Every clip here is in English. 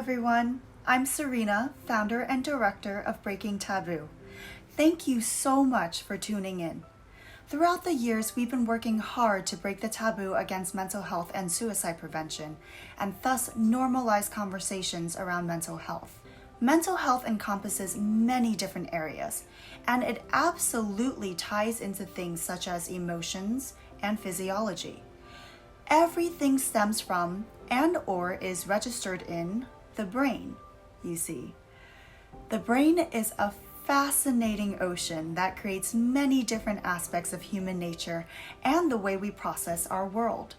everyone. I'm Serena, founder and director of Breaking Taboo. Thank you so much for tuning in. Throughout the years, we've been working hard to break the taboo against mental health and suicide prevention, and thus normalize conversations around mental health. Mental health encompasses many different areas, and it absolutely ties into things such as emotions and physiology. Everything stems from and/or is registered in the brain, you see. The brain is a fascinating ocean that creates many different aspects of human nature and the way we process our world.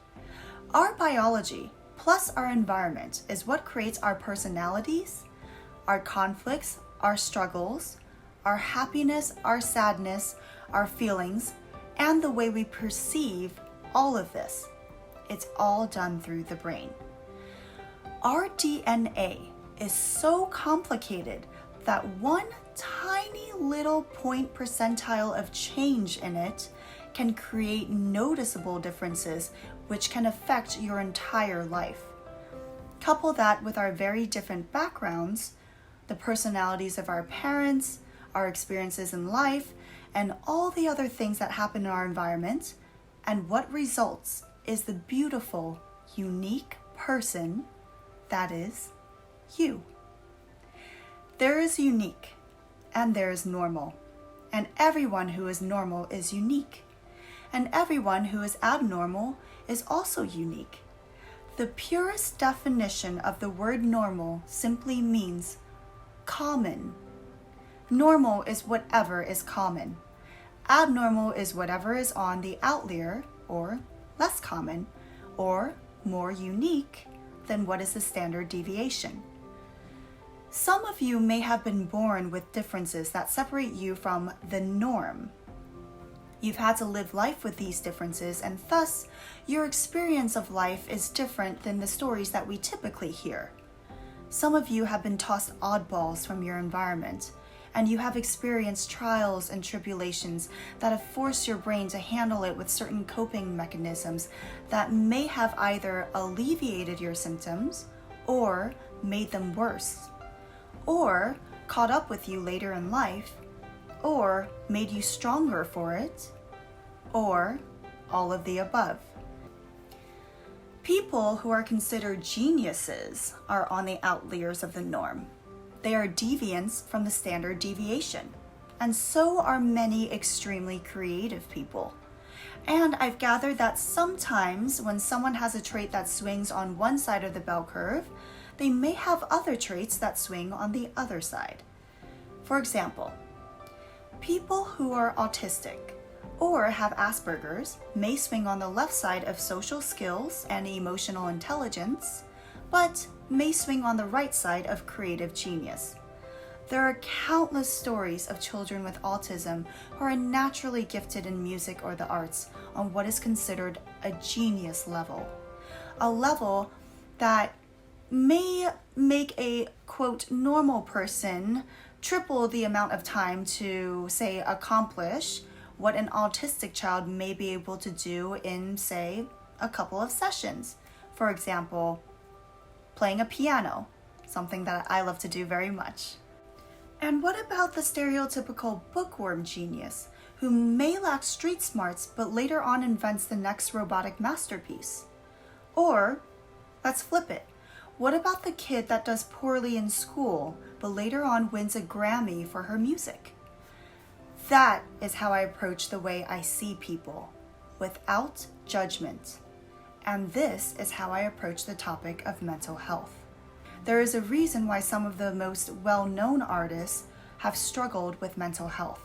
Our biology plus our environment is what creates our personalities, our conflicts, our struggles, our happiness, our sadness, our feelings, and the way we perceive all of this. It's all done through the brain. Our DNA is so complicated that one tiny little point percentile of change in it can create noticeable differences which can affect your entire life. Couple that with our very different backgrounds, the personalities of our parents, our experiences in life, and all the other things that happen in our environment, and what results is the beautiful, unique person that is you. There is unique and there is normal, and everyone who is normal is unique, and everyone who is abnormal is also unique. The purest definition of the word normal simply means common. Normal is whatever is common. Abnormal is whatever is on the outlier, or less common, or more unique than what is the standard deviation. Some of you may have been born with differences that separate you from the norm. You've had to live life with these differences, and thus your experience of life is different than the stories that we typically hear. Some of you have been tossed oddballs from your environment, and you have experienced trials and tribulations that have forced your brain to handle it with certain coping mechanisms that may have either alleviated your symptoms or made them worse, or caught up with you later in life, or made you stronger for it, or all of the above. People who are considered geniuses are on the outliers of the norm. They are deviants from the standard deviation, and so are many extremely creative people. And I've gathered that sometimes when someone has a trait that swings on one side of the bell curve, they may have other traits that swing on the other side. For example, people who are autistic or have Asperger's may swing on the left side of social skills and emotional intelligence, but may swing on the right side of creative genius. There are countless stories of children with autism who are naturally gifted in music or the arts on what is considered a genius level, a level that may make a, quote, normal person triple the amount of time to, say, accomplish what an autistic child may be able to do in, say, a couple of sessions. For example, playing a piano, something that I love to do very much. And what about the stereotypical bookworm genius who may lack street smarts but later on invents the next robotic masterpiece? Or, let's flip it. What about the kid that does poorly in school but later on wins a Grammy for her music? That is how I approach the way I see people, without judgment. And this is how I approach the topic of mental health. There is a reason why some of the most well-known artists have struggled with mental health.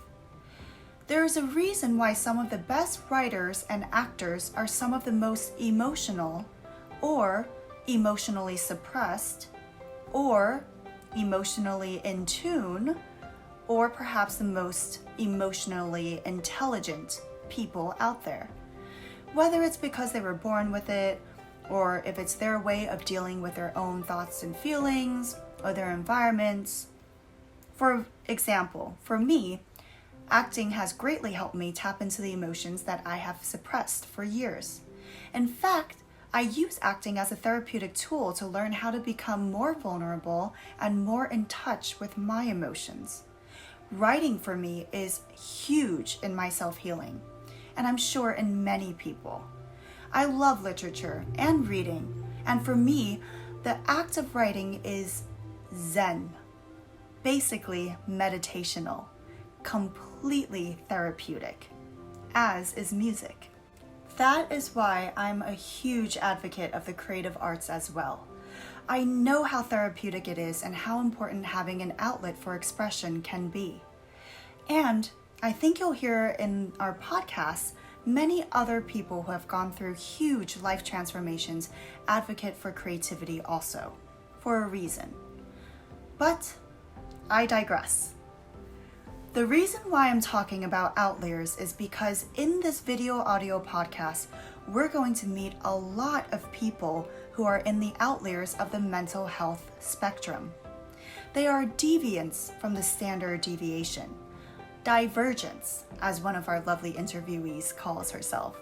There is a reason why some of the best writers and actors are some of the most emotional, or emotionally suppressed, or emotionally in tune, or perhaps the most emotionally intelligent people out there. Whether it's because they were born with it, or if it's their way of dealing with their own thoughts and feelings, or their environments. For example, for me, acting has greatly helped me tap into the emotions that I have suppressed for years. In fact, I use acting as a therapeutic tool to learn how to become more vulnerable and more in touch with my emotions. Writing for me is huge in my self-healing, and I'm sure in many people. I love literature and reading, and for me, the act of writing is Zen, basically meditational, completely therapeutic, as is music. That is why I'm a huge advocate of the creative arts as well. I know how therapeutic it is and how important having an outlet for expression can be. And I think you'll hear in our podcast many other people who have gone through huge life transformations advocate for creativity also, for a reason. But I digress. The reason why I'm talking about Outliers is because in this video audio podcast, we're going to meet a lot of people who are in the outliers of the mental health spectrum. They are deviants from the standard deviation, divergence, as one of our lovely interviewees calls herself,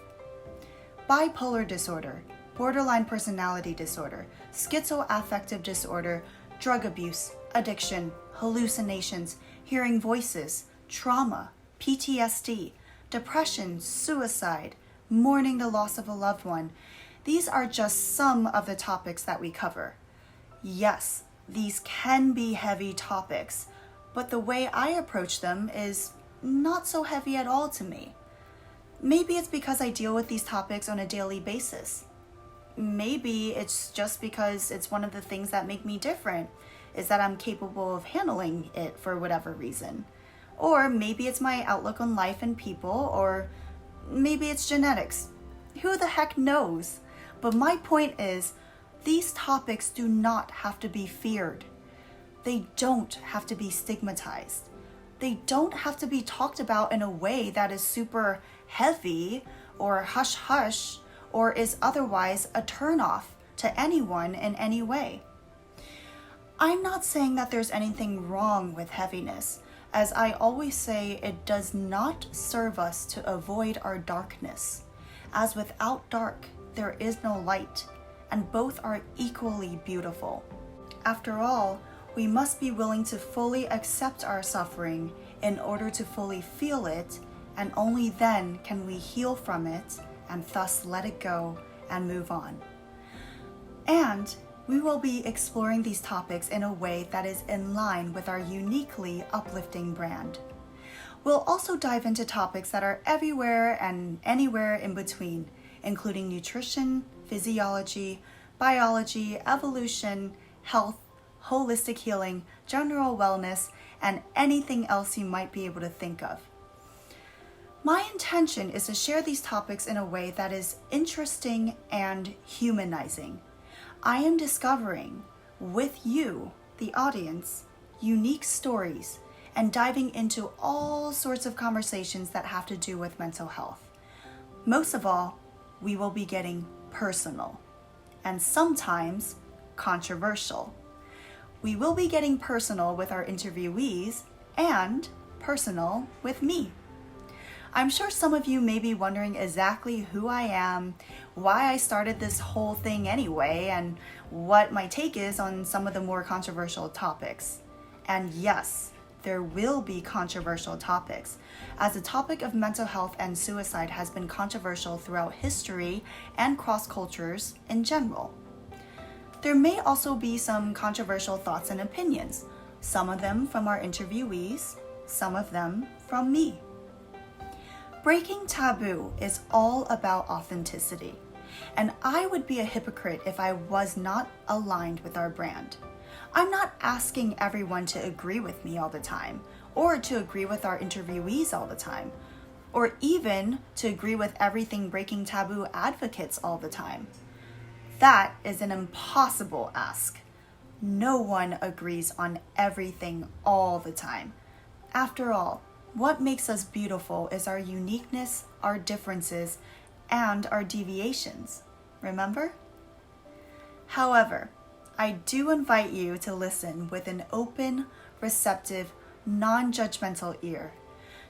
bipolar disorder, borderline personality disorder, schizoaffective disorder, drug abuse, addiction, hallucinations, hearing voices, trauma, PTSD, depression, suicide, mourning the loss of a loved one. These are just some of the topics that we cover. Yes, these can be heavy topics, but the way I approach them is not so heavy at all to me. Maybe it's because I deal with these topics on a daily basis. Maybe it's just because it's one of the things that make me different, is that I'm capable of handling it for whatever reason. Or maybe it's my outlook on life and people, or maybe it's genetics. Who the heck knows? But my point is, these topics do not have to be feared. They don't have to be stigmatized. They don't have to be talked about in a way that is super heavy or hush-hush or is otherwise a turnoff to anyone in any way. I'm not saying that there's anything wrong with heaviness. As I always say, it does not serve us to avoid our darkness. As without dark, there is no light, and both are equally beautiful. After all, we must be willing to fully accept our suffering in order to fully feel it, and only then can we heal from it and thus let it go and move on. And we will be exploring these topics in a way that is in line with our uniquely uplifting brand. We'll also dive into topics that are everywhere and anywhere in between, including nutrition, physiology, biology, evolution, health, holistic healing, general wellness, and anything else you might be able to think of. My intention is to share these topics in a way that is interesting and humanizing. I am discovering, with you, the audience, unique stories, and diving into all sorts of conversations that have to do with mental health. Most of all, we will be getting personal, and sometimes controversial. We will be getting personal with our interviewees and personal with me. I'm sure some of you may be wondering exactly who I am, why I started this whole thing anyway, and what my take is on some of the more controversial topics. And yes, there will be controversial topics, as the topic of mental health and suicide has been controversial throughout history and cross cultures in general. There may also be some controversial thoughts and opinions, some of them from our interviewees, some of them from me. Breaking Taboo is all about authenticity, and I would be a hypocrite if I was not aligned with our brand. I'm not asking everyone to agree with me all the time, or to agree with our interviewees all the time, or even to agree with everything Breaking Taboo advocates all the time. That is an impossible ask. No one agrees on everything all the time. After all, what makes us beautiful is our uniqueness, our differences, and our deviations. Remember? However, I do invite you to listen with an open, receptive, non-judgmental ear,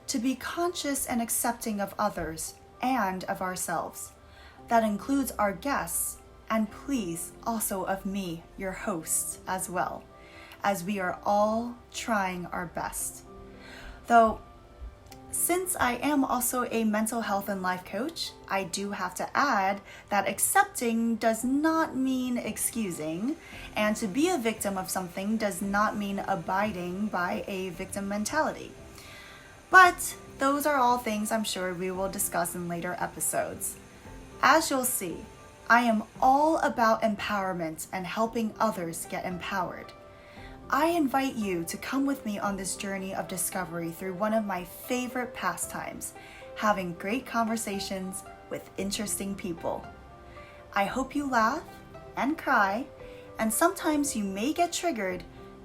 to be conscious and accepting of others and of ourselves. That includes our guests and please also of me, your host, as well, as we are all trying our best. Though, since I am also a mental health and life coach, I do have to add that accepting does not mean excusing, and to be a victim of something does not mean abiding by a victim mentality. But those are all things I'm sure we will discuss in later episodes. As you'll see, I am all about empowerment and helping others get empowered. I invite you to come with me on this journey of discovery through one of my favorite pastimes, having great conversations with interesting people. I hope you laugh and cry, and sometimes you may get triggered.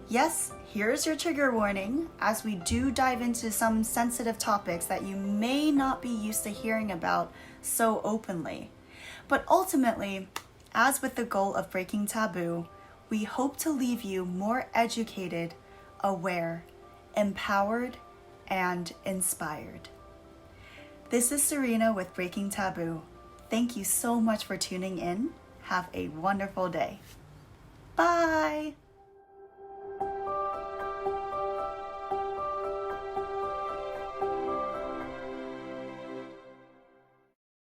Yes, here's your trigger warning, as we do dive into some sensitive topics that you may not be used to hearing about so openly. But ultimately, as with the goal of breaking taboo, we hope to leave you more educated, aware, empowered, and inspired. This is Serena with Breaking Taboo. Thank you so much for tuning in. Have a wonderful day. Bye!